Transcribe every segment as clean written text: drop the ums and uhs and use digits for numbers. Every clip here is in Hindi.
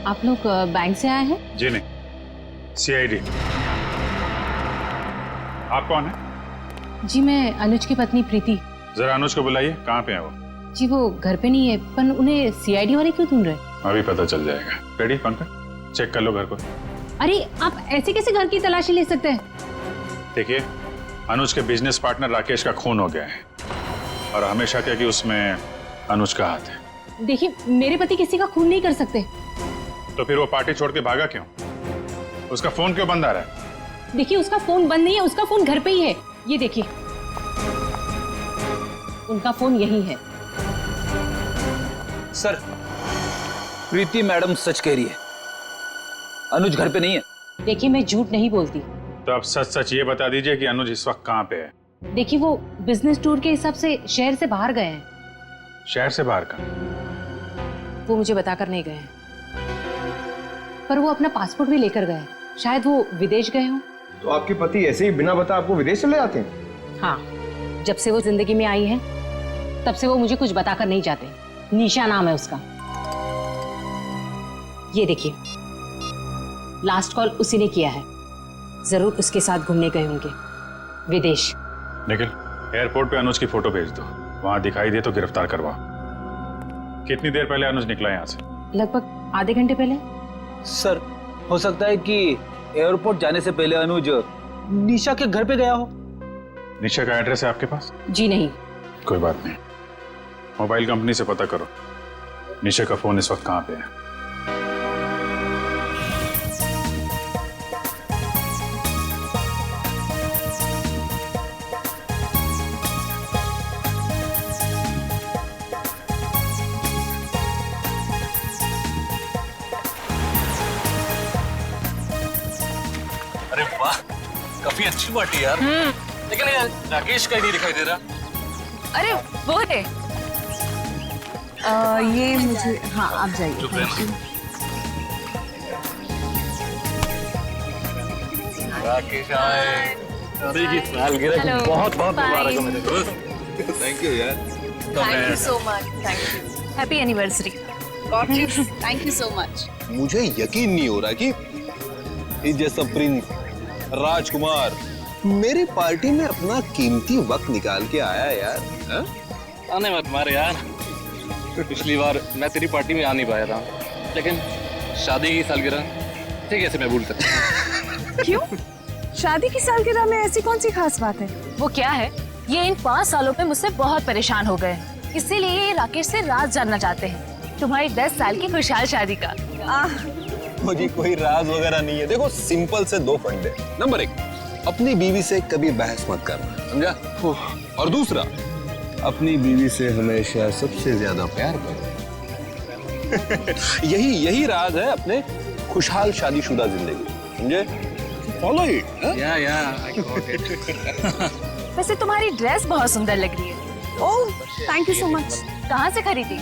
आप लोग बैंक से आए हैं? जी नहीं, CID। आप कौन है? जी मैं अनुज की पत्नी प्रीति। जरा अनुज को बुलाइए, कहाँ पे है वो? जी वो घर पे नहीं है, पर उन्हें CID वाले क्यों ढूंढ रहे? अभी पता चल जाएगा। रेडी पंकज, चेक कर लो घर को। अरे आप ऐसे कैसे घर की तलाशी ले सकते हैं? देखिए, अनुज के बिजनेस पार्टनर राकेश का खून हो गया है और हमेशा क्या कि उसमें अनुज का हाथ है। देखिए मेरे पति किसी का खून नहीं कर सकते। तो फिर वो पार्टी छोड़ के भागा क्यों? उसका फोन क्यों बंद आ रहा है? देखिए उसका फोन बंद नहीं है, उसका फोन घर पे ही है। ये देखिए, उनका फोन यही है। सर, प्रीति मैडम सच कह रही है, अनुज घर पे नहीं है। देखिए मैं झूठ नहीं बोलती। तो आप सच सच ये बता दीजिए कि अनुज इस वक्त कहाँ पे है? देखिए वो बिजनेस टूर के हिसाब से शहर से बाहर गए हैं। शहर से बाहर का? वो मुझे बताकर नहीं गए हैं, पर वो अपना पासपोर्ट भी लेकर गए। शायद वो विदेश गए हों। तो आपके पति ऐसे ही बिना बता आपको विदेश चले जाते हैं? हाँ, जब से वो जिंदगी में आई है तब से वो मुझे कुछ बताकर नहीं जाते। निशा नाम है उसका। ये देखिए, लास्ट कॉल उसी ने किया है। जरूर उसके साथ घूमने गए होंगे विदेश। निखिल, एयरपोर्ट पे अनुज की फोटो भेज दो, वहां दिखाई दे तो गिरफ्तार करवाओ। कितनी देर पहले अनुज निकला यहाँ से? लगभग आधे घंटे पहले। सर, हो सकता है कि एयरपोर्ट जाने से पहले अनुज निशा के घर पे गया हो। निशा का एड्रेस है आपके पास? जी नहीं। कोई बात नहीं, मोबाइल कंपनी से पता करो निशा का फोन इस वक्त कहाँ पे है। अरे वाह, काफी अच्छी पार्टी यार। लेकिन यार राकेश का ही नहीं दिखाई दे रहा। अरे वो है। ये मुझे, हाँ आप जाइए। चुप रहना। राकेश आए। की सालगिरह की बहुत बहुत मुबारक हो मेरे दोस्त। थैंक यू यार। Thank you so much. Thank you. Happy anniversary. Thank you so much. मुझे यकीन नहीं हो रहा कि इस जैसा प्रिंस राजकुमार मेरी पार्टी में अपना कीमती वक्त निकाल के आया यार। हा? आने मत मार यार। पिछली बार मैं तेरी पार्टी में आ नहीं पाया था, लेकिन शादी की सालगिरह ठीक है, मैं भूल सकता। क्यों? शादी की सालगिरह में ऐसी कौन सी खास बात है? वो क्या है, ये इन 5 सालों में मुझसे बहुत परेशान हो गए, इसीलिए ये राकेश से राज जानना चाहते हैं तुम्हारी 10 साल की खुशहाल शादी का। मुझे कोई राज वगैरह नहीं है। देखो, सिंपल से 2 फंडे। नंबर 1, अपनी बीवी से कभी बहस मत करना, समझा? और दूसरा, अपनी बीवी से हमेशा सबसे ज्यादा प्यार करो। यही राज है अपने खुशहाल शादीशुदा जिंदगी, समझे? Follow it. वैसे तुम्हारी ड्रेस बहुत सुंदर लग रही है। ओह, थैंक यू सो मच। कहाँ से खरीदी?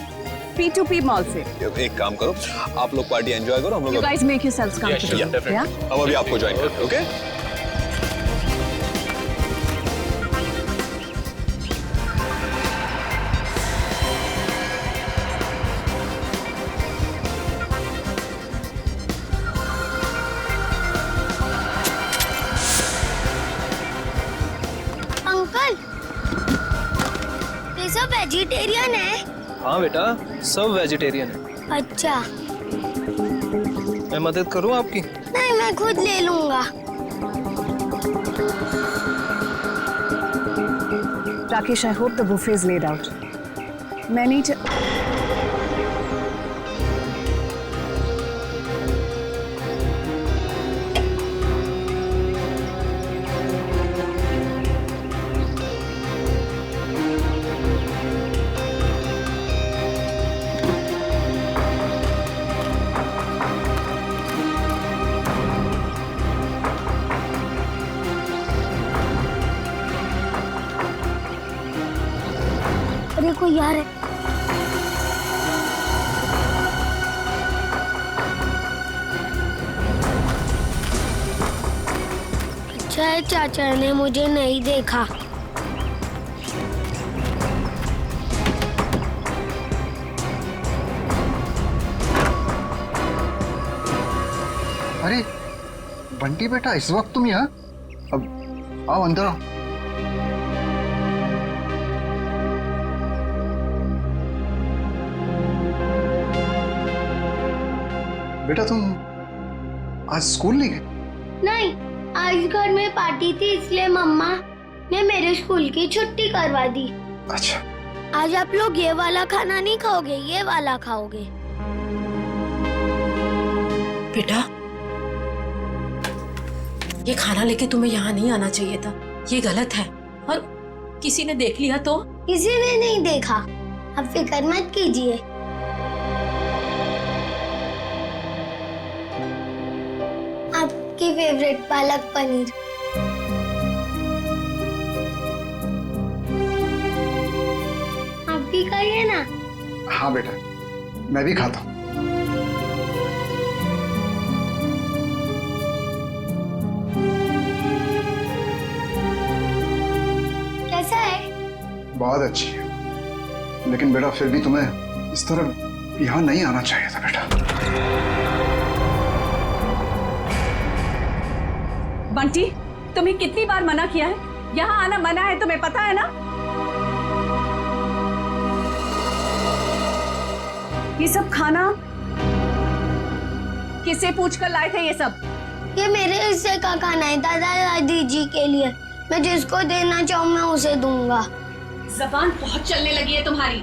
P2P मॉल से। एक काम करो, आप लोग पार्टी एंजॉय करो, हम You लोग guys make yourselves comfortable. Yeah? हम अभी आपको ज्वाइन करते हैं, ओके? अंकल, ये सब वेजिटेरियन है? हाँ बेटा, सब वेजिटेरियन है। अच्छा। मैं मदद करूँ आपकी? नहीं, मैं खुद ले लूंगा। Rakesh, I hope the buffet is laid out. Many देखो यार, अच्छा है चाचा ने मुझे नहीं देखा। अरे बंटी बेटा, इस वक्त तुम यहाँ? अब आओ अंदर आओ। बेटा तुम आज स्कूल नहीं गए? नहीं, आज घर में पार्टी थी इसलिए मम्मा ने मेरे स्कूल की छुट्टी करवा दी। अच्छा। आज आप लोग ये वाला खाना नहीं खाओगे, ये वाला खाओगे। बेटा, ये खाना लेके तुम्हें यहाँ नहीं आना चाहिए था, ये गलत है। और किसी ने देख लिया तो? किसी ने नहीं देखा, आप फिक्र मत कीजिए। आपकी फेवरेट पालक पनीर। आप भी खाइए ना। हाँ बेटा, मैं भी खाता हूँ। कैसा है? बहुत अच्छी है, लेकिन बेटा फिर भी तुम्हें इस तरह यहाँ नहीं आना चाहिए था बेटा। बंटी, तुम्हें कितनी बार मना किया है? यहाँ आना मना है, तुम्हें पता है ना? ये सब खाना किससे पूछकर लाए थे ये सब? ये मेरे हिस्से का खाना है, दादा दादी जी के लिए। मैं जिसको देना चाहूँ मैं उसे दूंगा। जबान बहुत चलने लगी है तुम्हारी।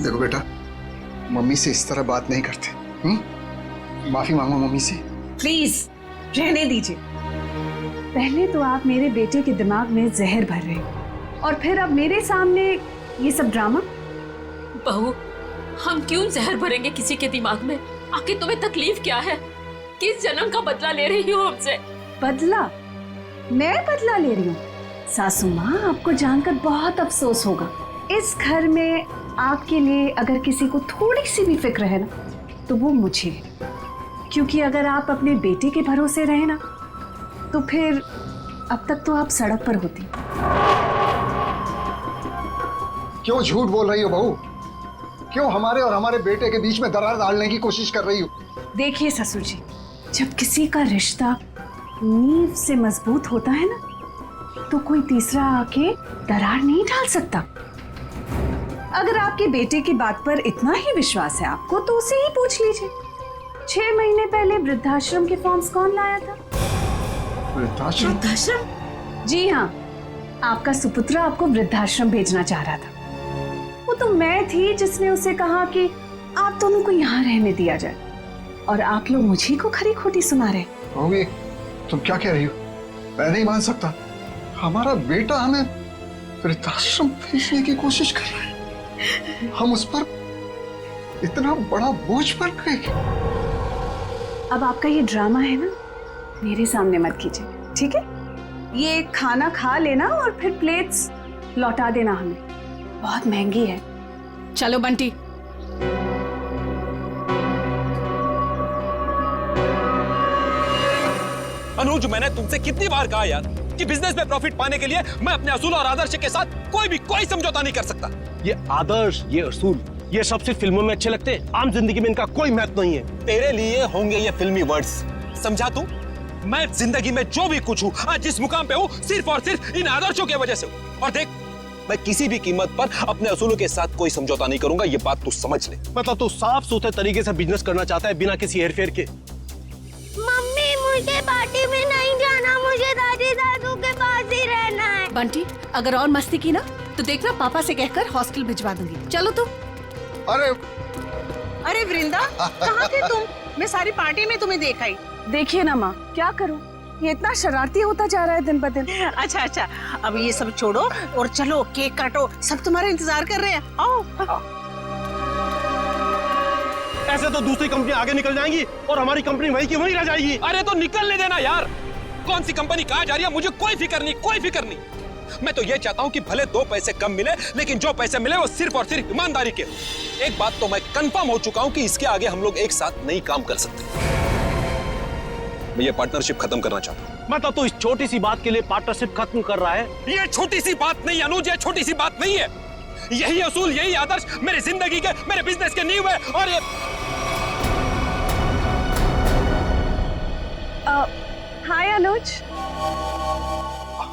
देखो बेटा, मम्मी से इस तरह बात नहीं करते। माफी मांगो मम्मी से। प्लीज रहने दीजिए। पहले तो आप मेरे बेटे के दिमाग में जहर भर रहे हो और फिर अब मेरे सामने ये सब ड्रामा। बहू, हम क्यों जहर भरेंगे किसी के दिमाग में? आखिर तुम्हें तकलीफ क्या है? किस जन्म का बदला ले रही हो हमसे? बदला? मैं बदला ले रही हूँ? सासू माँ, आपको जानकर बहुत अफसोस होगा। इस घर में आपके लिए अगर किसी को थोड़ी सी भी फिक्र है ना, तो वो मुझे है। क्योंकि अगर आप अपने बेटे के भरोसे रहे ना, तो फिर अब तक तो आप सड़क पर होती। क्यों झूठ बोल रही हो बहू? क्यों हमारे और हमारे बेटे के बीच में दरार डालने की कोशिश कर रही हो? देखिए ससुर जी, जब किसी का रिश्ता नींव से मजबूत होता है ना, तो कोई तीसरा आके दरार नहीं डाल सकता। अगर आपके बेटे की बात पर इतना ही विश्वास है आपको, तो उसे ही पूछ लीजिए। 6 महीने पहले वृद्धाश्रम के फॉर्म्स कौन लाया था? वृद्धाश्रम? वृद्धाश्रम? जी हाँ, आपका सुपुत्र आपको वृद्धाश्रम भेजना चाह रहा था। वो तो मैं थी जिसने उसे कहा कि आप दोनों को यहाँ रहने दिया जाए, और आप लोग मुझे को खरी खोटी सुना रहे। होगी, तुम क्या कह रही हो? मैं नहीं मान सकता। हमारा बेटा हमें वृद्धाश्रम भेजने की कोशिश कर रहा है। हम उस पर इतना बड़ा बोझ पड़ गए। अब आपका ये ड्रामा है ना, मेरे सामने मत कीजिए, ठीक है? ये खाना खा लेना और फिर प्लेट्स लौटा देना हमें। बहुत महंगी है। चलो बंटी। अनुज, मैंने तुमसे कितनी बार कहा यार कि बिजनेस में प्रॉफिट पाने के लिए मैं अपने असूल और आदर्श के साथ कोई समझौता नहीं कर सकता। ये आदर्श, ये असूल, ये सब सिर्फ फिल्मों में अच्छे लगते हैं, आम जिंदगी में इनका कोई महत्व नहीं है। तेरे लिए होंगे ये फिल्मी वर्ड्स, समझा तू? मैं जिंदगी में जो भी कुछ हूँ, आज जिस मुकाम पे हूँ, सिर्फ और सिर्फ इन आदर्शों की वजह से हूँ। और देख, मैं किसी भी कीमत पर अपने असूलों के साथ कोई समझौता नहीं करूंगा, ये बात तू समझ ले। मतलब तू साफ सुथरे तरीके से बिजनेस करना चाहता है बिना किसी हेरफेर के। मम्मी, मुझे पार्टी में नहीं जाना, मुझे दादी दादू के पास ही रहना है। बंटी, अगर और मस्ती की ना, तो देखना पापा से कहकर हॉस्टल भिजवा दूंगी। चलो तुम। अरे वृंदा, कहाँ थे तुम? मैं सारी पार्टी में तुम्हें देखा ही। देखिए ना माँ, क्या करूं, ये इतना शरारती होता जा रहा है दिन ब दिन। अच्छा, अब ये सब छोड़ो और चलो केक काटो, सब तुम्हारा इंतजार कर रहे हैं। आओ। ऐसे तो दूसरी कंपनी आगे निकल जाएंगी और हमारी कंपनी वहीं की वहीं रह जाएगी। अरे तो निकलने देना यार, कौन सी कंपनी कहाँ जा रही है मुझे कोई फिक्र नहीं। मैं तो ये चाहता हूँ कि भले 2 पैसे कम मिले, लेकिन जो पैसे मिले वो सिर्फ और सिर्फ ईमानदारी के। एक बात तो मैं कंफर्म हो चुका हूँ कि इसके आगे हम लोग एक साथ नहीं काम कर सकते। मैं ये पार्टनरशिप खत्म करना चाहता हूँ। मतलब तो इस छोटी सी बात के लिए पार्टनरशिप खत्म कर रहा है? ये छोटी सी बात नहीं अनुज, ये छोटी सी बात नहीं है। यही असूल, यही आदर्श मेरी जिंदगी के, मेरे बिजनेस के नींव है। और ये हाय अनुज।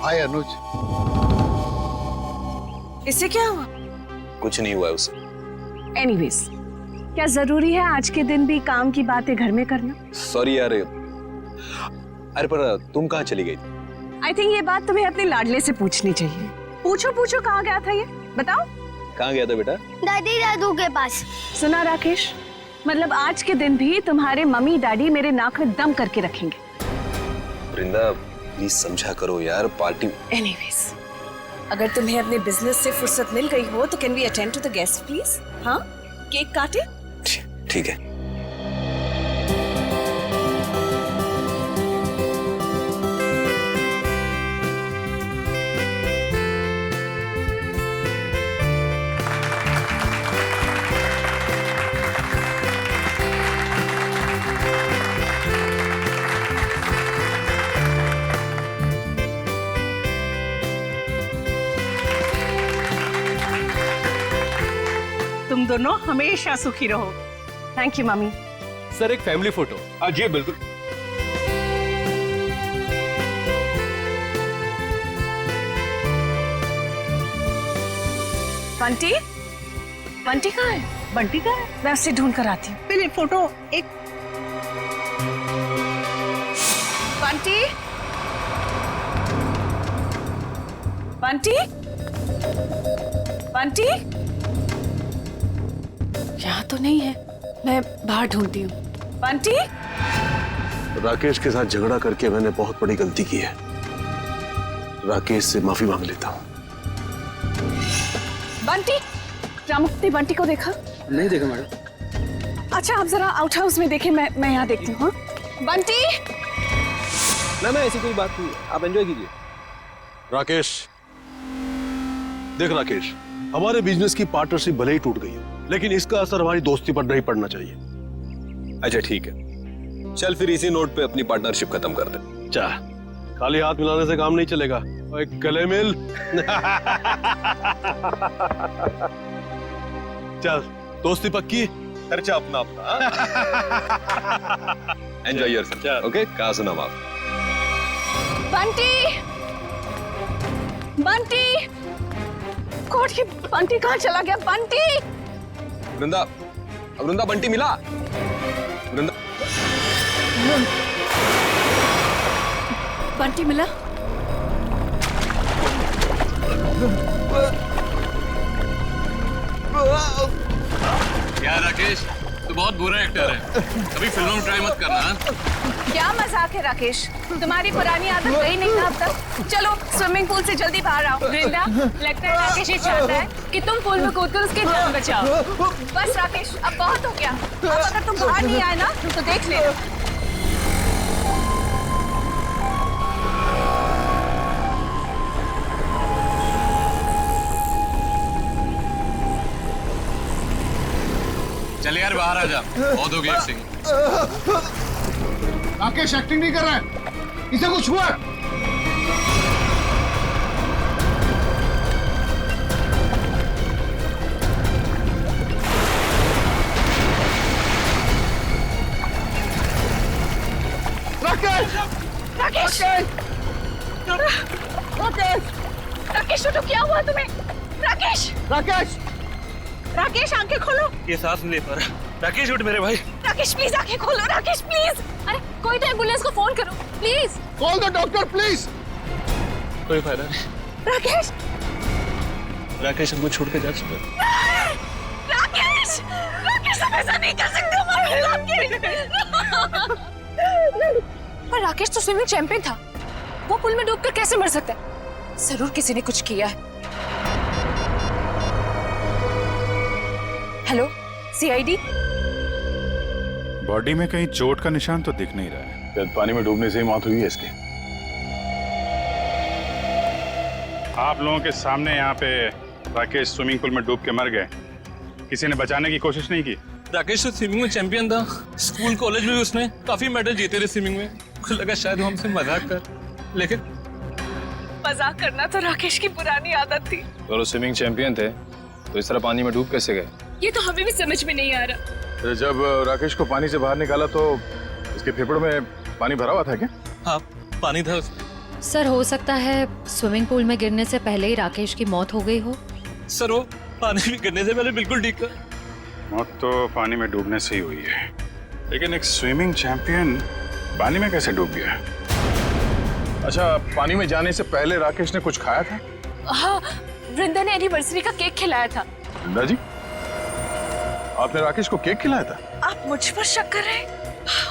हाय अनुज। इससे क्या हुआ? कुछ नहीं हुआ है उसे। एनीवेज, क्या जरूरी है आज के दिन भी काम की बातें घर में करना? सॉरी यार। अरे पर तुम कहाँ चली गई? आई थिंक ये बात तुम्हें अपने लाडले से पूछनी चाहिए। पूछो पूछो, कहाँ गया था ये बताओ। कहाँ गया था बेटा? दादी दादू के पास। सुना राकेश, मतलब आज के दिन भी तुम्हारे मम्मी डैडी मेरे नाक में दम करके रखेंगे। वृंदा प्लीज समझा करो यार, पार्टी। एनीवेज, अगर तुम्हें अपने बिजनेस से फुर्सत मिल गई हो तो can we attend to the guest please? हाँ, केक काटे? ठीक है। तुम दोनों हमेशा सुखी रहो। Thank you mummy. सर एक फैमिली फोटो। हाँ जी बिल्कुल। बंटी, बंटी कहाँ है? बंटी कहाँ है? मैं उसे ढूंढ कर आती हूँ। पहले फोटो एक। बंटी, बंटी, बंटी, यहाँ तो नहीं है। मैं बाहर ढूंढती हूँ। बंटी। राकेश के साथ झगड़ा करके मैंने बहुत बड़ी गलती की है। राकेश से माफी मांग लेता हूँ। बंटी, रामुक्ति बंटी को देखा? नहीं देखा मैडम। अच्छा, आप जरा आउट हाउस में देखें, मैं यहाँ देखती हूँ। बंटी। मैम ऐसी कोई बात नहीं, आप एंजॉय कीजिए। राकेश, देख राकेश, हमारे बिजनेस की पार्टनरशिप भले ही टूट गई है, लेकिन इसका असर हमारी दोस्ती पर नहीं पड़ना चाहिए। अच्छा ठीक है, चल फिर इसी नोट पे अपनी पार्टनरशिप खत्म कर दे। जा, खाली हाथ मिलाने से काम नहीं चलेगा। ओए गले मिल। चल, दोस्ती पक्की, खर्चा अपना अपना। Enjoy yourself. ओके, कहाँ सुना आप? बंटी, बंटी, गॉड, ये बंटी कहाँ चला गया? बंटी। वृंदा, वृंदा बंटी मिला? वृंदा, बंटी मिला? यार राकेश, तू बहुत बुरा एक्टर है, कभी फिल्मों में ट्राई मत करना। हाँ? क्या मजाक है राकेश, तुम्हारी पुरानी आदत गई नहीं ना अब तक? चलो स्विमिंग पूल से जल्दी बाहर आओ। वृंदा, लगता है राकेश ये चाहता है कि तुम पूल में कूदकर उसकी जान बचाओ। बस राकेश, अब बहुत हो गया। अब अगर तुम बाहर नहीं आए ना तो देख लेना। चल यार बाहर आ जा, बहुत हो गया एक्टिंग। राकेश एक्टिंग नहीं कर रहा है, इसे कुछ हुआ है। राकेश, राकेश, राकेश, राकेश, तो क्या हुआ तुम्हें? राकेश, राकेश, राकेश, आंखें खोलो। ये सांस नहीं ले पा रहा। राकेश उठ मेरे भाई। राकेश प्लीज आंखें खोलो। राकेश प्लीज। अरे कोई तो एम्बुलेंस को फोन करो please. Call the doctor please. कोई फायदा नहीं। राकेश, राकेश हमको छोड़ के जा चुका। राकेश, राकेश हम ऐसा नहीं कर सकते हमारे राकेश। पर राकेश तो स्विमिंग चैंपियन था, वो पुल में डूबकर कैसे मर सकता है? जरूर किसी ने कुछ किया है। Hello, CID. बॉडी में कहीं चोट का निशान तो दिख नहीं रहा है। शायद पानी में डूबने से ही मौत हुई है इसकी। आप लोगों के सामने यहाँ पे राकेश स्विमिंग पूल में डूब के मर गए, किसी ने बचाने की कोशिश नहीं की? राकेश तो स्विमिंग में चैंपियन था, स्कूल कॉलेज में भी उसने काफी मेडल जीते थे स्विमिंग में। मुझे लगा शायद वो हमसे मजाक कर, लेकिन मजाक करना तो राकेश की पुरानी आदत थी। और वो स्विमिंग चैंपियन थे तो इस तरह पानी में डूब कैसे गए? ये तो हमें भी समझ में नहीं आ रहा। जब राकेश को पानी से बाहर निकाला तो उसके फेफड़ों में पानी भरा हुआ था क्या? हाँ, पानी था उसमें। सर हो सकता है स्विमिंग पूल में गिरने से पहले ही राकेश की मौत हो गई हो। सर वो पानी में गिरने से पहले बिल्कुल ठीक था। मौत तो पानी में डूबने से ही हुई है, लेकिन एक स्विमिंग चैंपियन पानी में कैसे डूब गया? अच्छा, पानी में जाने से पहले राकेश ने कुछ खाया था? हाँ, वृंदा ने एनिवर्सरी का केक खिलाया था। वृंदा जी, आपने राकेश को केक खिलाया था? आप मुझ पर शक कर रहे हैं?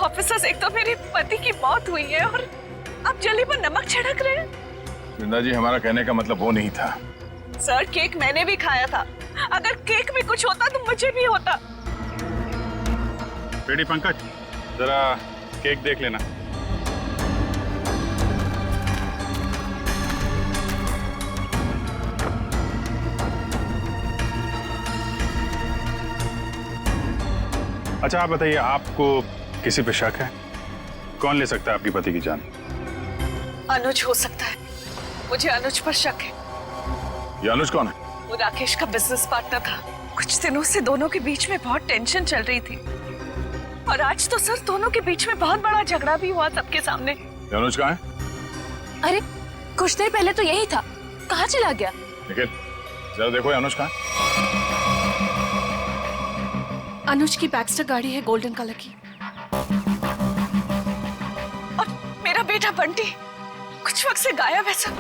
ऑफिसर्स, एक तो मेरे पति की मौत हुई है और आप जली पर नमक छिड़क रहे हैं। वृंदा जी, हमारा कहने का मतलब वो नहीं था। सर, केक मैंने भी खाया था। अगर केक में कुछ होता तो मुझे भी होता। बेटी पंकज, जरा केक देख लेना। अच्छा, आप बताइए, आपको किसी पे शक है? कौन ले सकता है आपकी पति की जान? अनुज हो सकता है। मुझे अनुज पर शक है। ये अनुज कौन है? वो राकेश का बिजनेस पार्टनर था। कुछ दिनों से दोनों के बीच में बहुत टेंशन चल रही थी और आज तो सर दोनों के बीच में बहुत बड़ा झगड़ा भी हुआ सबके सामने। ये अनुज कहाँ है? अरे कुछ देर पहले तो यही था, कहाँ चला गया? निखिल, जरा देखो ये अनुज कहाँ है? अनुज की बैक्स्टर गाड़ी है गोल्डन कलर की। और मेरा बेटा बंटी कुछ वक्त से गायब है सर।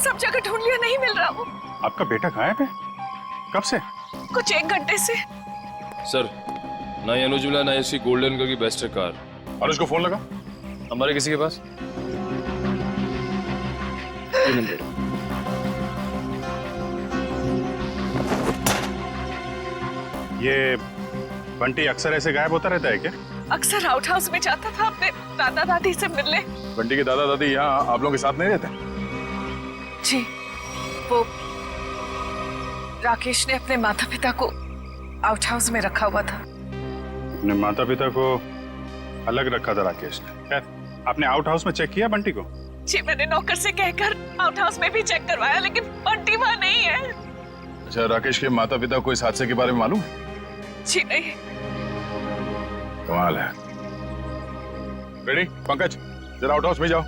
सब जगह ढूंढ लिया, नहीं मिल रहा वो। आपका बेटा गायब है? कब से? कुछ 1 घंटे से। सर, ना ही अनुज मिला, ना ही इसकी गोल्डन कलर की बेस्टर कार। अनुज को फोन लगा हमारे किसी के पास? ये बंटी अक्सर ऐसे गायब होता रहता है क्या? अक्सर आउट हाउस में जाता था अपने दादा दादी से मिलने। बंटी के दादा दादी यहाँ आप लोगों के साथ नहीं रहते? जी, वो राकेश ने अपने माता पिता को आउट हाउस में रखा हुआ था। अपने माता पिता को अलग रखा था राकेश ने? खैर, आपने आउट हाउस में चेक किया बंटी को? जी, मैंने नौकर से कहकर आउट हाउस में भी चेक करवाया, लेकिन बंटी वहाँ नहीं है। अच्छा, राकेश के माता पिता को इस हादसे के बारे में मालूम है? जी नहीं। कमाल है। रेडी पंकज, जरा आउट हाउस में जाओ,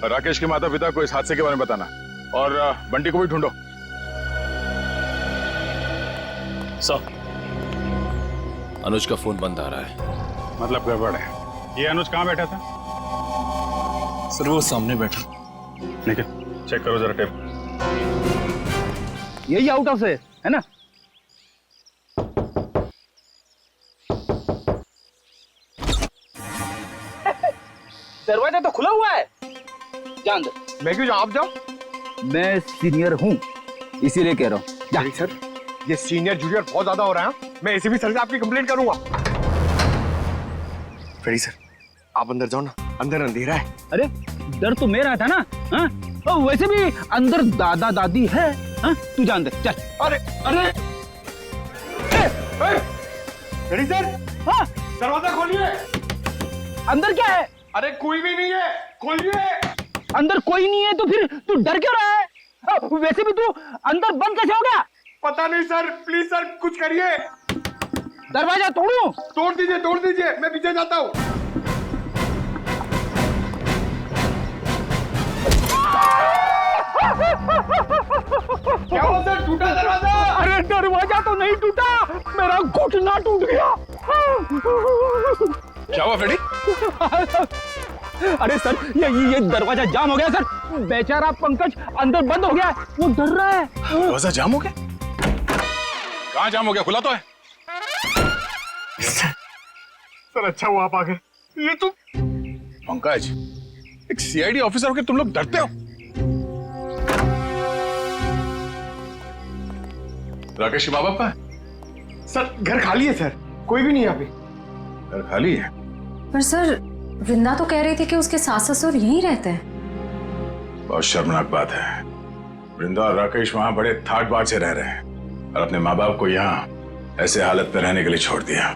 राकेश के माता पिता को इस हादसे के बारे में बताना और बंटी को भी ढूंढो। सर, अनुज का फोन बंद आ रहा है। मतलब गड़बड़ है। ये अनुज कहाँ बैठा था? सर, वो सामने बैठा। निखिल, चेक करो जरा टेप। यही आउट हाउस है ना? दरवाजा तो खुला हुआ है। जा अंदर। मैं क्यों जाऊं? आप जाओ। मैं सीनियर हूँ, इसीलिए कह रहा हूँ। जा। सर, ये सीनियर जूनियर बहुत ज्यादा हो रहा है। मैं एसीपी सर से आपकी कंप्लेंट करूंगा। फेडी सर, आप अंदर जाओ ना, अंदर अंधेरा है। अरे डर तो मेरा था ना। हाँ? और वैसे भी अंदर दादा दादी है। हाँ? तू जा अंदर, चल। अरे अरे फेडी सर, हाँ? दरवाजा खोलिए। अंदर क्या है? अरे कोई भी नहीं है, खोलिए। अंदर कोई नहीं है तो फिर तू डर क्यों रहा है? वैसे भी तू अंदर बंद कैसे हो गया? पता नहीं सर, प्लीज सर कुछ करिए। दरवाजा तोड़ूं? तोड़ दीजिए, मैं पीछे जाता हूँ। क्या हुआ सर, टूटा दरवाजा? अरे दरवाजा तो नहीं टूटा, मेरा घुटना टूट गया। क्या हुआ फेडी? अरे सर, ये दरवाजा जाम हो गया सर। बेचारा पंकज अंदर बंद हो गया, वो डर रहा है। दरवाजा जाम हो गया? कहाँ जाम हो गया? खुला तो है। सर अच्छा हुआ आप आ गए। ये तो पंकज, एक सीआईडी ऑफिसर होकर तुम लोग डरते हो? राकेश के माँ बाप कहाँ है? सर घर खाली है सर, कोई भी नहीं यहाँ पे। घर खाली है? पर सर, वृंदा तो कह रही थी कि उसके सास ससुर यहीं रहते हैं। बहुत शर्मनाक बात है। वृंदा और राकेश वहां बड़े ठाट बाट से रह रहे हैं और अपने माँ बाप को यहाँ ऐसे हालत में रहने के लिए छोड़ दिया।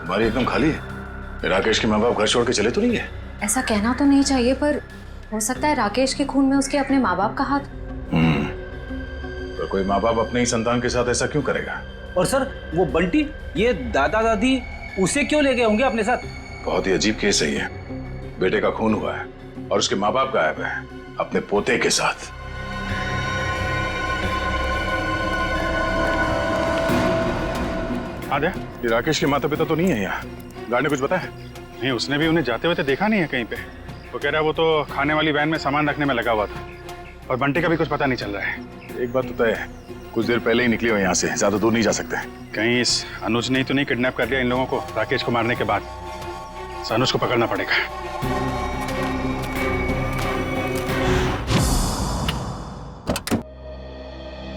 तुम्हारी एकदम खाली है। राकेश के माँ बाप घर छोड़ के चले तो नहीं है? ऐसा कहना तो नहीं चाहिए, पर हो सकता है राकेश के खून में उसके अपने माँ बाप का हाथ। पर कोई माँ बाप अपने ही संतान के साथ ऐसा क्यों करेगा? और सर वो बंटी, ये दादा दादी उसे क्यों ले गए होंगे अपने साथ? बहुत ही अजीब केस है ये। बेटे का खून हुआ है और उसके माँ बाप गायब है अपने पोते के साथ। आद्या, ये राकेश के माता पिता तो नहीं है यहाँ? गार्ड ने कुछ बताया? नहीं, उसने भी उन्हें जाते हुए तो देखा नहीं है कहीं पे। वो कह रहा है वो तो खाने वाली वैन में सामान रखने में लगा हुआ था और बंटी का भी कुछ पता नहीं चल रहा है। एक बात तो तय है, कुछ देर पहले ही निकले हो यहाँ से, ज्यादा दूर नहीं जा सकते। कहीं इस अनुज ने तो नहीं किडनैप कर लिया इन लोगों को राकेश को मारने के बाद? इस अनुज को पकड़ना पड़ेगा।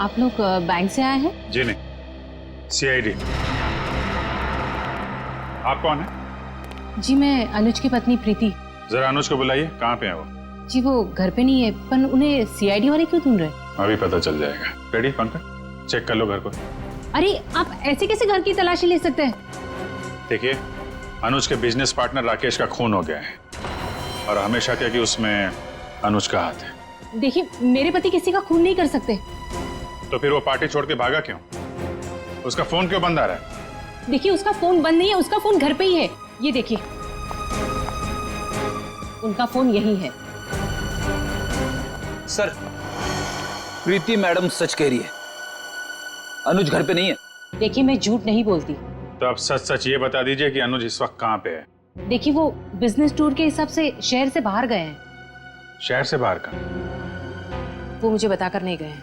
आप लोग बैंक से आए हैं? जी नहीं, CID। आप कौन है? जी मैं अनुज की पत्नी प्रीति। जरा अनुज को बुलाइए, कहाँ पे है वो? जी वो घर पे नहीं है, पर उन्हें CID वाले क्यों ढूंढ रहे? अभी पता चल जाएगा। रेडी पंकज, चेक कर लो घर को। अरे आप ऐसे कैसे घर की तलाशी ले सकते हैं? देखिए, अनुज के बिजनेस पार्टनर राकेश का खून हो गया है और हमेशा क्या कि उसमें अनुज का हाथ है। देखिए मेरे पति किसी का खून नहीं कर सकते। तो फिर वो पार्टी छोड़ के भागा क्यों? उसका फोन क्यों बंद आ रहा है? देखिए उसका फोन बंद नहीं है, उसका फोन घर पे ही है। ये देखिए, उनका फोन यही है। सर, प्रीति मैडम सच कह रही है, अनुज घर पे नहीं है। देखिए मैं झूठ नहीं बोलती। तो आप सच सच ये बता दीजिए कि अनुज इस वक्त कहाँ पे है? देखिए वो बिजनेस टूर के हिसाब से शहर से बाहर गए हैं। शहर से बाहर का? वो मुझे बताकर नहीं गए,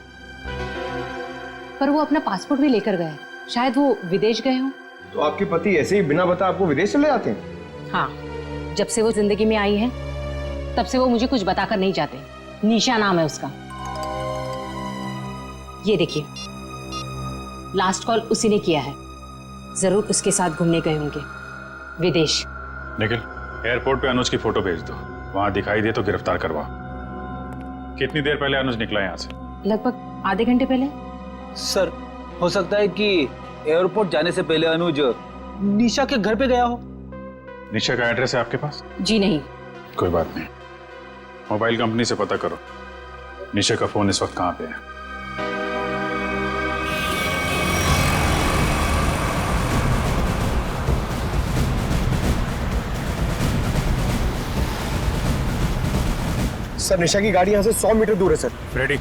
पर वो अपना पासपोर्ट भी लेकर गए। शायद वो विदेश गए हों। तो आपके पति ऐसे ही बिना बताए आपको विदेश चले जाते हैं? हाँ, जब से वो जिंदगी में आई है तब से वो मुझे कुछ बताकर नहीं जाते। निशा नाम है उसका। ये देखिए, लास्ट कॉल उसी ने किया है। जरूर उसके साथ घूमने गए होंगे विदेश। निखिल, एयरपोर्ट पे अनुज की फोटो भेज दो, वहां दिखाई दे तो गिरफ्तार करवाओ। कितनी देर पहले अनुज निकला यहाँ से? लगभग आधे घंटे पहले। सर, हो सकता है कि एयरपोर्ट जाने से पहले अनुज निशा के घर पे गया हो। निशा का एड्रेस है आपके पास? जी नहीं। कोई बात नहीं, मोबाइल कंपनी से पता करो निशा का फोन इस वक्त कहाँ पे है। सर, निशा की गाड़ी यहाँ से 100 मीटर दूर है सर। रेडी,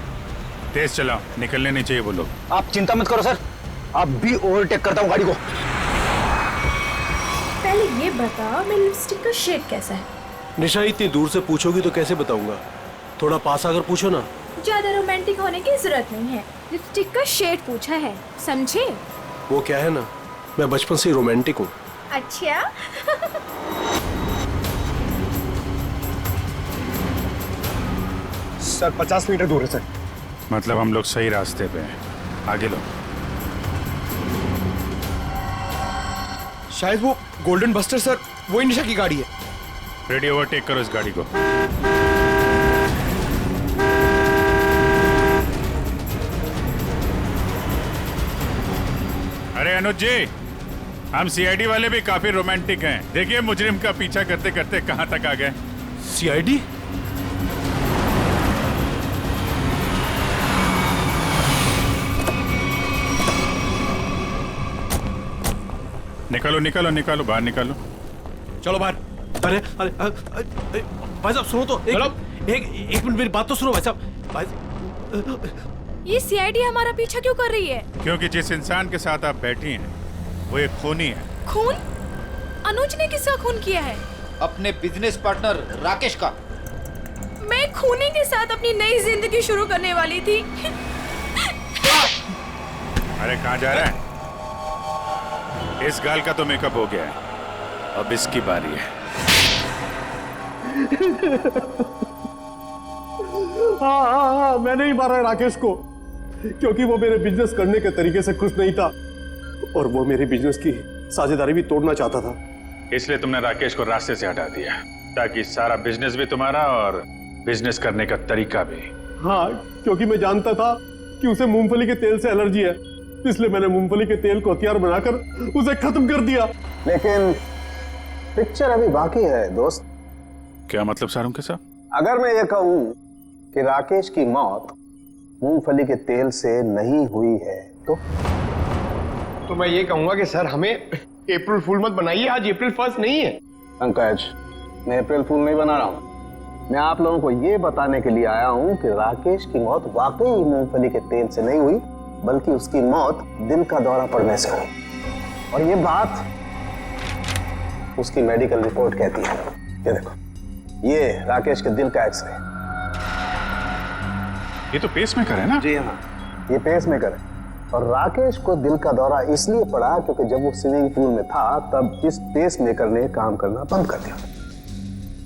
तेज चलाओ, निकलने नहीं चाहिए वो लोग। आप चिंता मत करो सर, आप भी ओवरटेक करता हूँ गाड़ी को। पहले ये बता, मेरी लिपस्टिक का शेड कैसा है? निशा, इतनी दूर से पूछोगी तो कैसे बताऊंगा? थोड़ा पास आकर पूछो ना। ज्यादा रोमांटिक होने की जरूरत नहीं है, लिपस्टिक का शेड पूछा है, समझे? वो क्या है ना, मैं बचपन से ही रोमांटिक हूँ। अच्छा। सर 50 मीटर दूर है सर। मतलब हम लोग सही रास्ते पे हैं, आगे लो। शायद वो गोल्डन बस्टर सर, वही निशा की गाड़ी है। रेडी, ओवरटेक करो इस गाड़ी को। अरे अनुज जी, हम CID वाले भी काफी रोमांटिक हैं। देखिए मुजरिम का पीछा करते करते कहां तक आ गए। CID? निकालो निकालो निकालो, बाहर निकालो। चलो बाहर। अरे अरे भाई साहब सुनो तो, एक मिनट मेरी बात तो सुनो भाई साहब। ये CID हमारा पीछा क्यों कर रही है? क्योंकि जिस इंसान के साथ आप बैठी हैं वो एक खूनी है। खून? अनुज ने किसका खून किया है? अपने बिजनेस पार्टनर राकेश का। मैं खूनी के साथ अपनी नई जिंदगी शुरू करने वाली थी। अरे कहाँ जा रहा है? इस गाल का तो मेकअप हो गया है, अब इसकी बारी है। हाँ, मैंने ही मारा राकेश को, क्योंकि वो मेरे बिजनेस करने के तरीके से खुश नहीं था और वो मेरे बिजनेस की साझेदारी भी तोड़ना चाहता था। इसलिए तुमने राकेश को रास्ते से हटा दिया ताकि सारा बिजनेस भी तुम्हारा और बिजनेस करने का तरीका भी। हाँ, क्योंकि मैं जानता था कि उसे मूंगफली के तेल से एलर्जी है, इसलिए मैंने मूंगफली के तेल को हथियार बनाकर उसे खत्म कर दिया। लेकिन पिक्चर अभी बाकी है दोस्त। क्या मतलब सारुण के साहब? अगर मैं ये कहूं कि राकेश की मौत मूंगफली के तेल से नहीं हुई है तो मैं ये कहूंगा कि सर हमें अप्रैल फूल मत बनाइए, आज अप्रैल 1 नहीं है। पंकज, मैं अप्रैल फूल नहीं बना रहा हूँ। मैं आप लोगों को ये बताने के लिए आया हूँ कि राकेश की मौत वाकई मूंगफली के तेल से नहीं हुई, बल्कि उसकी मौत दिल का दौरा पड़ने से हुई। और ये बात उसकी मेडिकल रिपोर्ट कहती है। ये देखो, ये राकेश के दिल का एक्सरे। ये तो पेसमेकर है ना? जी हाँ, ये पेसमेकर है। और राकेश को दिल का दौरा इसलिए पड़ा क्योंकि जब वो स्विमिंग पूल में था तब इस पेसमेकर ने काम करना बंद कर दिया।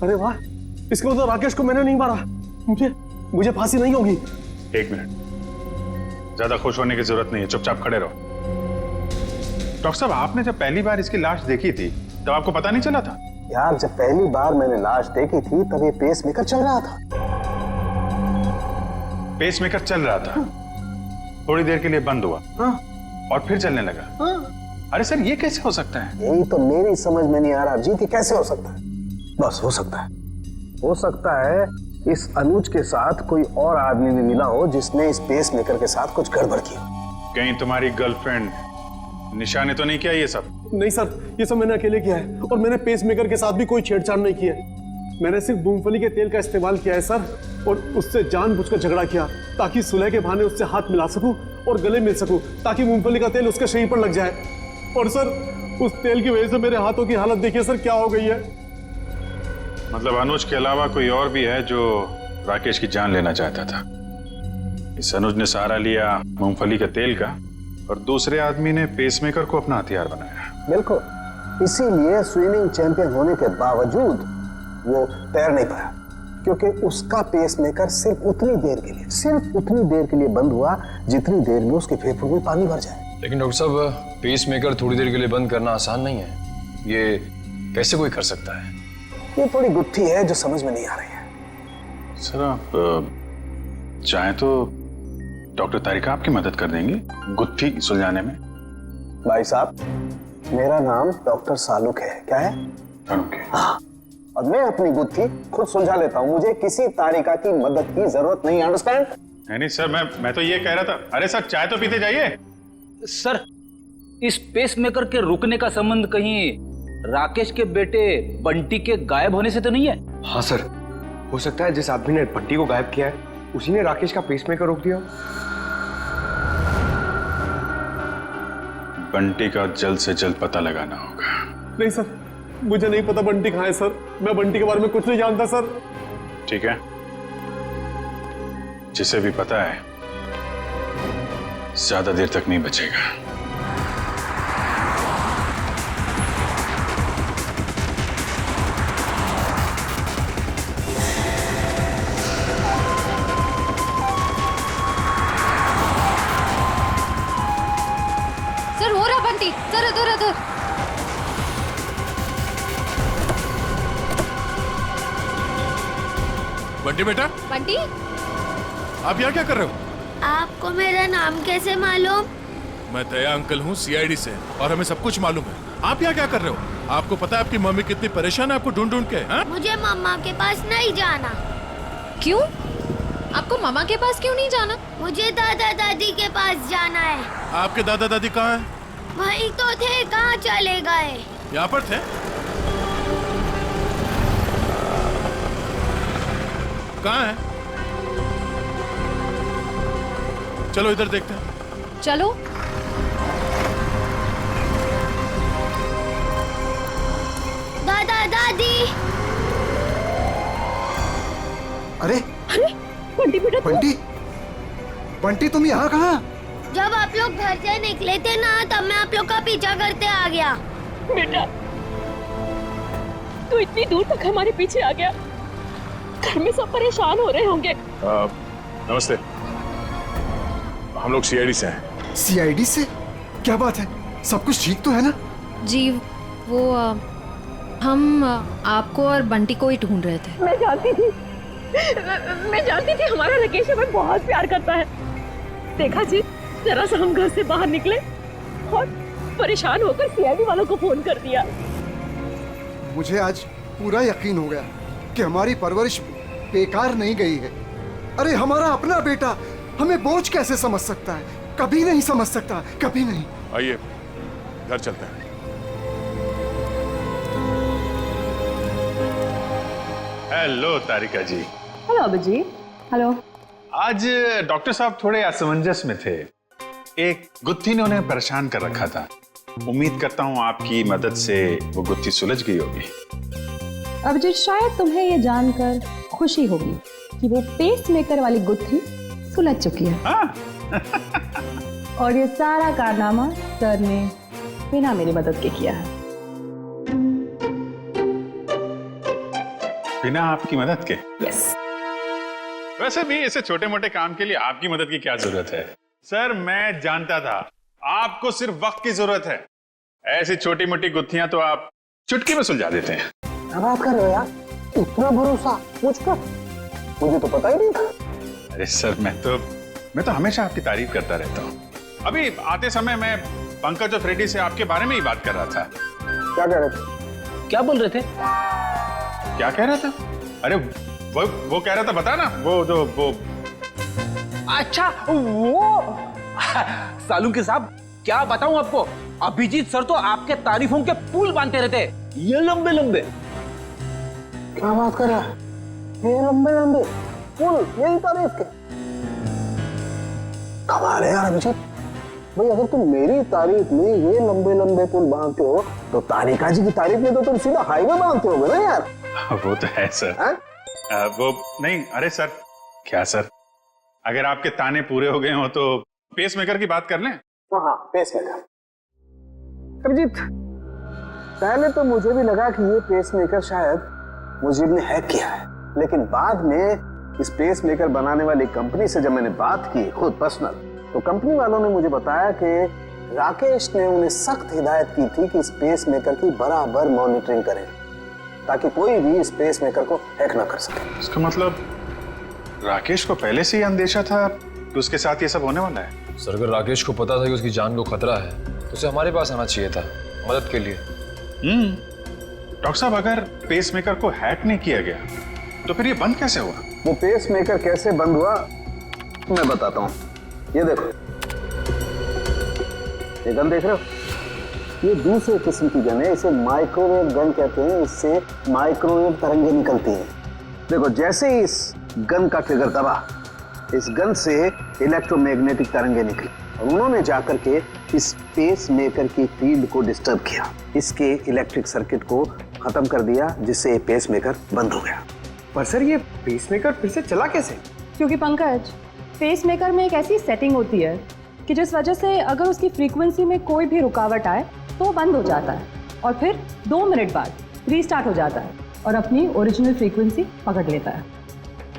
अरे वाह, इसका मतलब राकेश को मैंने नहीं मारा। मुझे फांसी नहीं होगी। एक मिनट, ज्यादा खुश होने की जरूरत नहीं है, चुपचाप खड़े रहो। डॉक्टर साहब, आपने जब पहली बार इसकी लाश देखी थी तब आपको पता नहीं चला था? यार, जब पहली बार मैंने लाश देखी थी तब ये पेसमेकर चल रहा था। पेसमेकर चल रहा था, थोड़ी देर के लिए बंद हुआ और फिर चलने लगा। अरे सर, ये कैसे हो सकता है? यही तो मेरी समझ में नहीं आ रहा जी कि कैसे हो सकता है। बस हो सकता है इस अनुज के साथ कोई और आदमी भी मिला हो जिसने इस पेसमेकर के साथ कुछ गड़बड़ की। कहीं तुम्हारी गर्लफ्रेंड निशा ने तो नहीं किया ये सब? नहीं सर, ये सब मैंने अकेले किया है और मैंने पेसमेकर के साथ भी कोई छेड़छाड़ नहीं की है। मैंने सिर्फ मूंगफली के तेल का इस्तेमाल किया है सर, और उससे जानबूझकर झगड़ा किया ताकि सुलह के बहाने उससे हाथ मिला सकूं और गले मिल सकूं, ताकि मूंगफली का तेल उसके शरीर पर लग जाए। और सर, उस तेल की वजह से मेरे हाथों की हालत देखिए सर क्या हो गई है। मतलब अनुज के अलावा कोई और भी है जो राकेश की जान लेना चाहता था? इस अनुज ने सहारा लिया मूंगफली के तेल का और दूसरे आदमी ने पेसमेकर को अपना हथियार बनाया। बिल्कुल, इसीलिए स्विमिंग चैंपियन होने के बावजूद वो तैर नहीं पाया, क्योंकि उसका पेसमेकर सिर्फ उतनी देर के लिए बंद हुआ जितनी देर में उसके फेफड़ों में पानी भर जाए। लेकिन डॉक्टर साहब, पेसमेकर थोड़ी देर के लिए बंद करना आसान नहीं है। ये कैसे कोई कर सकता है? ये थोड़ी गुत्थी है जो समझ में नहीं आ रही है। सर, आप चाहें तो डॉक्टर तारिका आपकी मदद कर देंगी गुत्थी सुलझाने में। भाई साहब, मेरा नाम डॉक्टर सालुक है। क्या है? हाँ, और मैं अपनी गुत्थी खुद सुलझा लेता हूँ। मुझे किसी तारिका की मदद की जरूरत नहीं। अंडरस्टैंड? नहीं सर, मैं तो ये कह रहा था। अरे सर, चाय तो पीते जाइए। सर, इस पेसमेकर के रुकने का संबंध कहीं राकेश के बेटे बंटी के गायब होने से तो नहीं है? हाँ सर, हो सकता है जिस आदमी ने बंटी को गायब किया है उसी ने राकेश का पेसमेकर रोक दिया। बंटी का जल्द से जल्द पता लगाना होगा। नहीं सर, मुझे नहीं पता बंटी कहाँ है सर। मैं बंटी के बारे में कुछ नहीं जानता सर। ठीक है, जिसे भी पता है ज्यादा देर तक नहीं बचेगा। सर, हो रहा बंटी। सर, इधर। बंटी बेटा। बंटी, आप यहाँ क्या कर रहे हो? आपको मेरा नाम कैसे मालूम? मैं दया अंकल हूँ सीआईडी से, और हमें सब कुछ मालूम है। आप यहाँ क्या कर रहे हो? आपको पता है आपकी मम्मी कितनी परेशान है आपको ढूंढ ढूंढ के? हा? मुझे मम्मा के पास नहीं जाना। क्यों? आपको मामा के पास क्यों नहीं जाना? मुझे दादा दादी के पास जाना है। आपके दादा दादी कहाँ हैं? वहीं तो थे, कहाँ चले गए? यहाँ पर थे। कहाँ है? चलो इधर देखते हैं। चलो। दादा दादी। अरे बंटी बेटा, बंटी तुम यहाँ कहाँ? जब आप लोग घर से निकले थे ना, तब मैं आप लोग का पीछा करते आ गया। बेटा, तू इतनी दूर तक हमारे पीछे आ गया। घर में सब परेशान हो रहे होंगे। नमस्ते, हम लोग सीआईडी से हैं। सीआईडी से? क्या बात है? सब कुछ ठीक तो है ना? जी, वो हम आपको और बंटी को ही ढूंढ रहे थे। मैं जानती थी हमारा राकेश हमें बहुत प्यार करता है। देखा जी, जरा सा हम घर से बाहर निकले और परेशान होकर सीआईडी वालों को फोन कर दिया। मुझे आज पूरा यकीन हो गया कि हमारी परवरिश बेकार नहीं गई है। अरे हमारा अपना बेटा हमें बोझ कैसे समझ सकता है? कभी नहीं समझ सकता, कभी नहीं। आइए घर चलते हैं। हेलो तारिका जी। हेलो अभिजीत। हेलो। आज डॉक्टर साहब थोड़े असमंजस में थे। एक गुत्थी ने उन्हें परेशान कर रखा था। उम्मीद करता हूँ आपकी मदद से वो गुत्थी सुलझ गई होगी। अभिजीत, शायद तुम्हें ये जानकर खुशी होगी कि वो पेसमेकर वाली गुत्थी सुलझ चुकी है। और ये सारा कारनामा सर ने बिना मेरी मदद के किया है। बिना आपकी मदद के? यस। वैसे भी ऐसे छोटे मोटे काम के लिए आपकी मदद की क्या जरूरत है? सर मैं जानता था आपको सिर्फ वक्त की जरूरत है। ऐसी छोटी मोटी गुत्थियां तो आप चुटकी में सुलझा देते हैं। क्या बात कर रहे हो यार? इतना भरोसा मुझ पर? मुझे तो पता ही नहीं था। अरे सर मैं तो हमेशा आपकी तारीफ करता रहता हूँ। अभी आते समय मैं पंकज और फ्रेडी से आपके बारे में ही बात कर रहा था। क्या कह रहे थे? क्या बोल रहे थे? क्या कह रहा था? अरे वो कह रहा था, बता ना, वो अच्छा वो सालू के साहब, क्या बताऊं आपको, अभिजीत सर तो आपके तारीफों के पुल बांधते रहते, ये लंबे लंबे। क्या बात कर रहा है? ये लंबे लंबे पुल, यही तारीफ के? कमाल है यार अभिजीत भाई, अगर तुम मेरी तारीफ में ये लंबे लंबे पुल बांधते हो तो तारिका जी की तारीफ में तो तुम सीधा हाईवे बांधते होगे ना यार। वो तो है सर। वो नहीं, अरे सर क्या सर, अगर आपके ताने पूरे हो गए हो तो पेसमेकर की बात कर लें। हाँ पेसमेकर। अभिजीत, पहले तो मुझे भी लगा कि ये पेसमेकर शायद मुझे ने हैक किया है, लेकिन बाद में इस पेसमेकर बनाने वाली कंपनी से जब मैंने बात की खुद पर्सनल, तो कंपनी वालों ने मुझे बताया कि राकेश ने उन्हें सख्त हिदायत की थी कि इस पेसमेकर की बराबर मॉनिटरिंग करें ताकि कोई भी इस पेसमेकर को हैक ना कर सके। इसका मतलब राकेश को पहले से ही अंदेशा था कि उसके साथ ये सब होने वाला है। सर अगर राकेश को पता था कि उसकी जान को खतरा है तो उसे हमारे पास आना चाहिए था मदद के लिए। डॉक्टर साहब, अगर पेसमेकर को हैक नहीं किया गया तो फिर ये बंद कैसे हुआ? वो पेसमेकर कैसे बंद हुआ मैं बताता हूँ। ये देखो, ये गन देख रहे हो? ये दूसरे किस्म की गन है, इसे माइक्रोवेव गन कहते हैं। इससे माइक्रोवेव तरंगे निकलती हैं। देखो, जैसे ही इस गन का ट्रिगर दबा, इस गन से इलेक्ट्रोमैग्नेटिक तरंगे निकली और उन्होंने जाकर के इस पेसमेकर की फील्ड को डिस्टर्ब किया, इसके इलेक्ट्रिक सर्किट को खत्म कर दिया, जिससे पेसमेकर बंद हो गया। पर सर ये पेसमेकर फिर से चला कैसे? क्योंकि पंकज, पेसमेकर में एक ऐसी सेटिंग होती है कि जिस वजह से अगर उसकी फ्रीक्वेंसी में कोई भी रुकावट आए तो वो बंद हो जाता है और फिर 2 मिनट बाद रीस्टार्ट हो जाता है और अपनी ओरिजिनल फ्रीक्वेंसी पकड़ लेता है।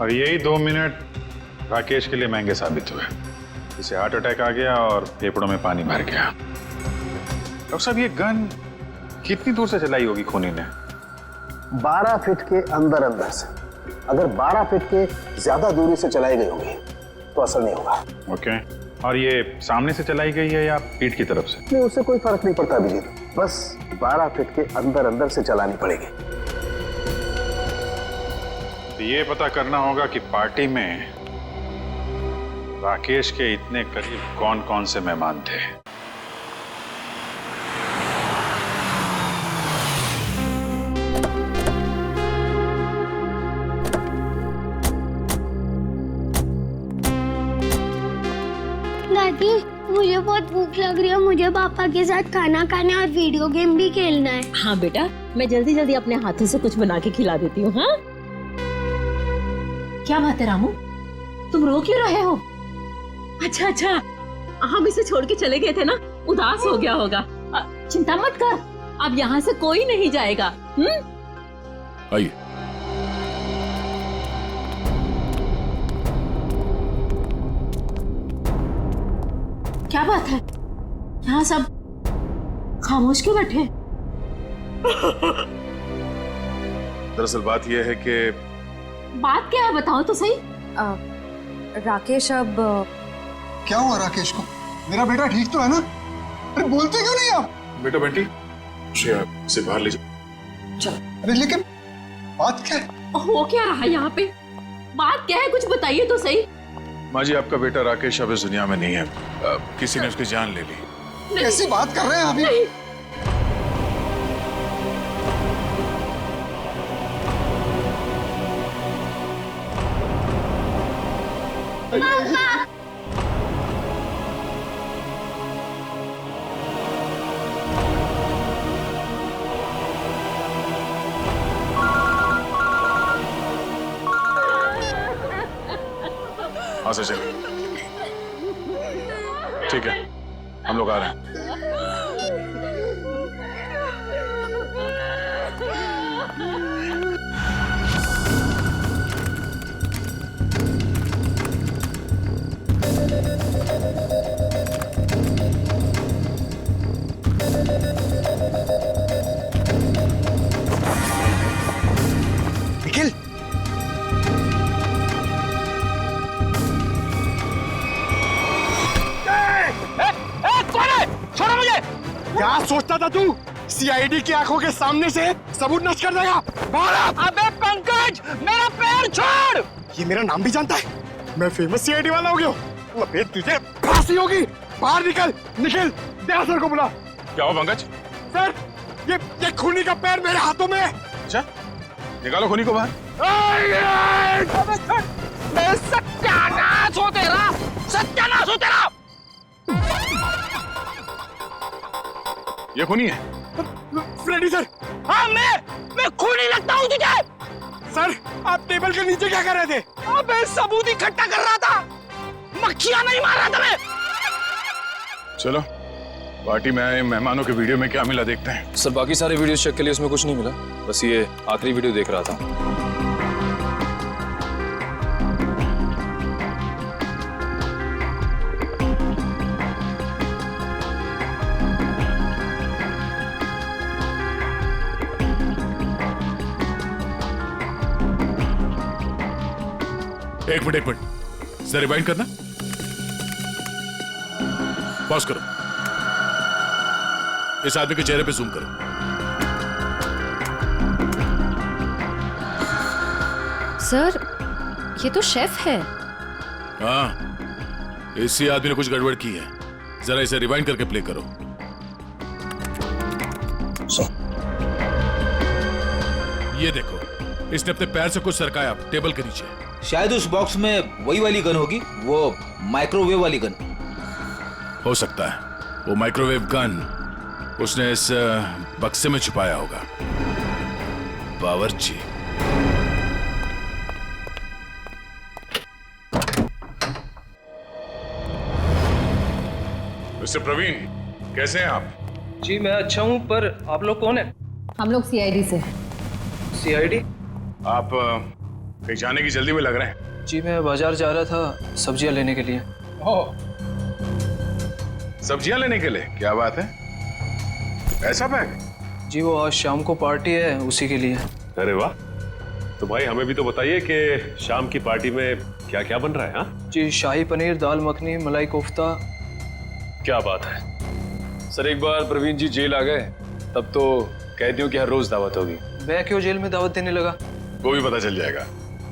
और यही 2 मिनट राकेश के लिए महंगे साबित हुए। इसे हार्ट अटैक आ गया और फेफड़ों में पानी भर गया। डॉक्टर साहब, ये गन कितनी दूर से चलाई होगी खूनी ने? 12 फीट के अंदर अंदर से। अगर 12 फीट के ज्यादा दूरी से चलाई गई होगी तो असर नहीं होगा। ओके, और ये सामने से चलाई गई है या पीठ की तरफ से? नहीं, उससे कोई फर्क नहीं पड़ता अभिजीत, बस 12 फीट के अंदर अंदर से चलानी पड़ेगी। तो ये पता करना होगा कि पार्टी में राकेश के इतने करीब कौन कौन से मेहमान थे। दादी, मुझे बहुत भूख लग रही है, मुझे पापा के साथ खाना खाना और वीडियो गेम भी खेलना है। हाँ बेटा, मैं जल्दी जल्दी अपने हाथों से कुछ बना के खिला देती हूँ। हाँ, क्या बात है रामू, तुम रो क्यों रहे हो? अच्छा, हम इसे छोड़ के चले गए थे ना, उदास हो गया होगा। चिंता मत कर, अब यहाँ से कोई नहीं जाएगा। आइए। क्या बात है, यहाँ सब खामोश क्यों बैठे? दरअसल बात यह है कि बात क्या है, बताओ तो सही। राकेश, अब क्या हुआ राकेश को? मेरा बेटा ठीक तो है ना? अरे बोलते क्यों नहीं आप? बेटा बंटी, से बाहर ले जाओ। अरे लेकिन बात क्या है? हो क्या रहा है यहाँ पे? बात क्या है, कुछ बताइए तो सही। माँ जी, आपका बेटा राकेश अब इस दुनिया में नहीं है। किसी ने उसकी जान ले ली। कैसी बात कर रहे हैं अभी? हाँ सचिन, ठीक है, हम लोग आ रहे हैं। निखिल, छोड़ो मुझे। क्या सोचता था तू? सीआईडी की आंखों के सामने से सबूत नष्ट कर देगा? बाहर आ! अबे पंकज, मेरा पैर छोड़। ये मेरा नाम भी जानता है? मैं फेमस सीआईडी वाला हो गया हूँ। अबे तुझे फांसी होगी। बाहर निकल। निखिल, दया सर को बुला। क्या हो पंकज? सर, ये खूनी का पैर मेरे हाथों में है। अच्छा, निकालो खूनी को बाहर। सत्यानाश हो तेरा, सत्यानाश हो तेरा। ये खूनी है? Freddy sir. हाँ, मैं खूनी लगता हूँ तुझे? सर, आप टेबल के नीचे क्या कर रहे थे? अबे सबूत इकट्ठा कर रहा था, मक्खियां नहीं मार रहा था मैं। चलो, पार्टी में आए मेहमानों के वीडियो में क्या मिला देखते हैं। सर, बाकी सारे वीडियो चेक के लिए उसमें कुछ नहीं मिला, बस ये आखिरी वीडियो देख रहा था। एक मिनट, जरा रिवाइंड करना। पॉज करो। इस आदमी के चेहरे पे जूम करो। सर, ये तो शेफ है। हाँ, इसी आदमी ने कुछ गड़बड़ की है। जरा इसे रिवाइंड करके प्ले करो। ये देखो, इसने अपने पैर से कुछ सरकाया टेबल के नीचे। शायद उस बॉक्स में वही वाली गन होगी, वो माइक्रोवेव वाली गन। हो सकता है वो माइक्रोवेव गन उसने इस बक्से में छुपाया होगा। बावर्ची। मिस्टर प्रवीण, कैसे हैं आप? जी मैं अच्छा हूं, पर आप लोग कौन हैं? हम लोग सीआईडी से। सीआईडी? आप कहीं जाने की जल्दी में लग रहे हैं। जी मैं बाजार जा रहा था सब्जियां लेने के लिए। ओह, सब्जियां लेने के लिए? क्या बात है, ऐसा बैग? जी वो आज शाम को पार्टी है, उसी के लिए। अरे वाह, तो भाई हमें भी तो बताइए कि शाम की पार्टी में क्या क्या बन रहा है? हाँ जी, शाही पनीर, दाल मखनी, मलाई कोफ्ता। क्या बात है। सर, एक बार प्रवीण जी जेल आ गए तब तो कैदियों की हर रोज दावत होगी। मैं क्यों जेल में दावत देने लगा? वो भी पता चल जाएगा।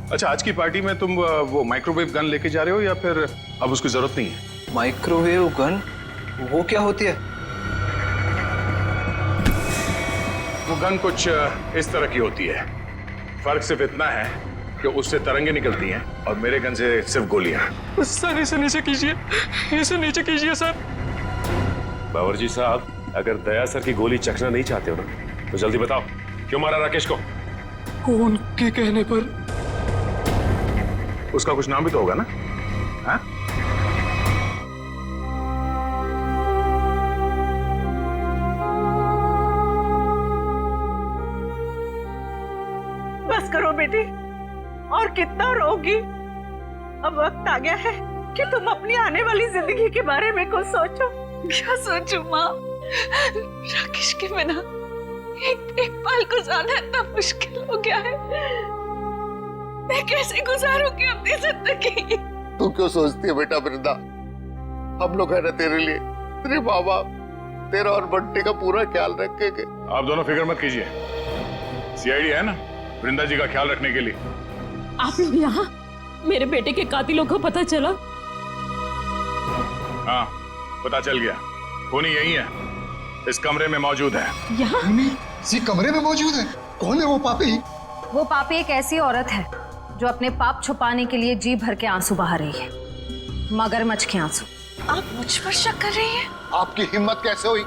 अच्छा, आज की पार्टी में तुम वो माइक्रोवेव गन लेके जा रहे हो या फिर अब उसकी जरूरत नहीं है? Microwave gun? वो क्या होती है? वो गन कुछ इस तरह की होती है। फर्क सिर्फ इतना है कि उससे तरंगे निकलती हैं और मेरे गन से सिर्फ गोलियां। सर इसे नीचे कीजिए, इसे नीचे कीजिए सर। बावर्ची साहब, अगर दया सर की गोली चखना नहीं चाहते हो ना तो जल्दी बताओ, क्यों मारा राकेश को? कौन के कहने पर? उसका कुछ नाम भी तो होगा ना? हाँ? बस करो बेटी, और कितना रोगी। अब वक्त आ गया है कि तुम अपनी आने वाली जिंदगी के बारे में कुछ सोचो। क्या सोचूं माँ? राकेश के बिना एक पल गुजारना इतना मुश्किल हो गया है। मैं कैसे गुजारूंगी अपनी जिंदगी? तू क्यों सोचती है बेटा वृंदा? हम लोग है ना तेरे लिए, तेरे माँ बाप, तेरा और बंटी का पूरा ख्याल रखेंगे। आप दोनों फिक्र मत कीजिए, सीआईडी है ना वृंदा जी का ख्याल रखने के लिए। आप लोग यहाँ मेरे बेटे के कातिलों को पता चला? हाँ, पता चल गया। खूनी यही है, इस कमरे में मौजूद है। यहाँ? इसी कमरे में मौजूद है? कौन है वो पापी? वो पापी एक ऐसी औरत है जो अपने पाप छुपाने के लिए जी भर के आंसू बहा रही है, मगरमच्छ के आंसू। आप मुझ पर शक कर रही हैं? आपकी हिम्मत कैसे हुई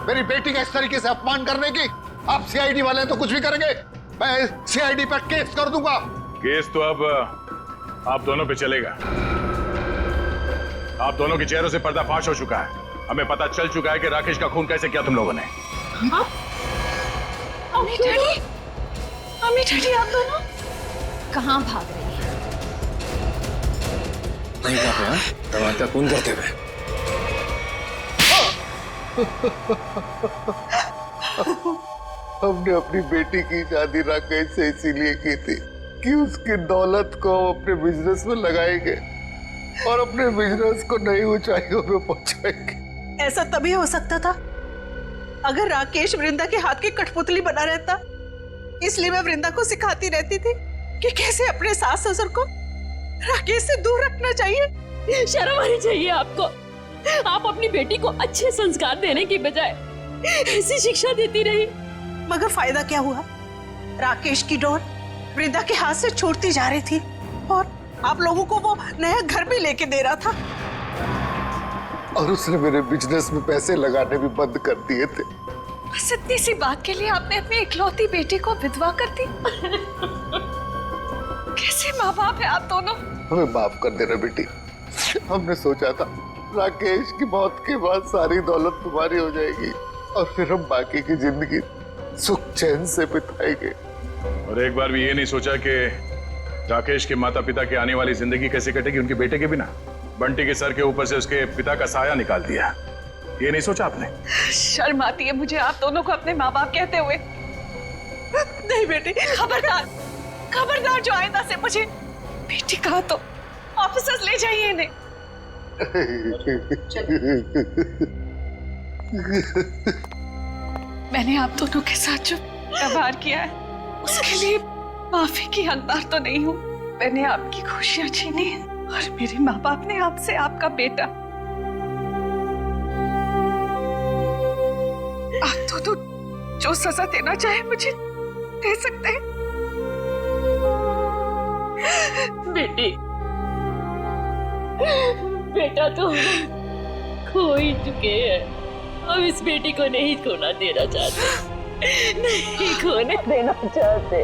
मेरी बेटी का इस तरीके से अपमान करने की? आप सीआईडी वाले तो कुछ भी करेंगे, मैं सीआईडी पर केस कर दूंगा। केस तो अब आप दोनों पे चलेगा। आप दोनों के चेहरों से पर्दाफाश हो चुका है। हमें पता चल चुका है कि राकेश का खून कैसे किया तुम लोगों ने। मम्मी डैडी, मम्मी डैडी, आप दोनों कहाँ भाग रही है? नहीं जा रहे हैं दवा का खून करते हुए। हमने अपनी बेटी की शादी राकेश से इसीलिए की थी कि उसकी दौलत को अपने बिजनेस में लगाएंगे और अपने बिजनेस को नई ऊंचाइयों पे पहुंचाएंगे। ऐसा तभी हो सकता था अगर राकेश वृंदा के हाथ की कठपुतली बना रहता। इसलिए मैं वृंदा को सिखाती रहती थी कि कैसे अपने सास ससुर को राकेश से दूर रखना चाहिए। शर्म आनी चाहिए आपको। आप अपनी बेटी को अच्छे संस्कार देने की बजाय ऐसी शिक्षा देती रही। मगर फायदा क्या हुआ? राकेश की डोर वृंदा के हाथ से छूटती जा रही थी और आप लोगों को वो नया घर भी लेके दे रहा था। और उसने मेरे बिजनेस में पैसे लगाने भी बंद कर दिए थे। बस इतनी सी बात के लिए आपने अपनी इकलौती बेटी को विधवा कर दी। कैसे माँ बाप है आप दोनों? हमें माफ कर देना बेटी। हमने सोचा था राकेश की मौत के बाद सारी दौलत तुम्हारी हो जाएगी और फिर हम बाकी की जिंदगी सुख चैन से बिताएंगे। और एक बार भी ये नहीं सोचा कि राकेश के माता पिता की आने वाली जिंदगी कैसे कटेगी उनके बेटे के बिना। बंटी के सर के ऊपर से उसके पिता का साया निकाल दिया। ये नहीं सोचा आपने? शर्म आती है मुझे आप दोनों को अपने माँ बाप कहते हुए। नहीं बेटी, खबरदार, खबरदार जो आइंदा से मुझे बेटी कहा तो ऑफिसर्स ले जाइए इन्हें। मैंने आप दोनों के साथ जो व्यवहार किया है उसके लिए माफी की हकदार तो नहीं हूँ। मैंने आपकी खुशियां छीनी है और मेरे माँ बाप ने आपसे आपका बेटा। आप दोनों जो सजा देना चाहे मुझे दे सकते हैं। बेटी, बेटा तो खो ही चुके हैं। हम इस बेटी को नहीं खोना देना चाहते, नहीं खोने देना चाहते।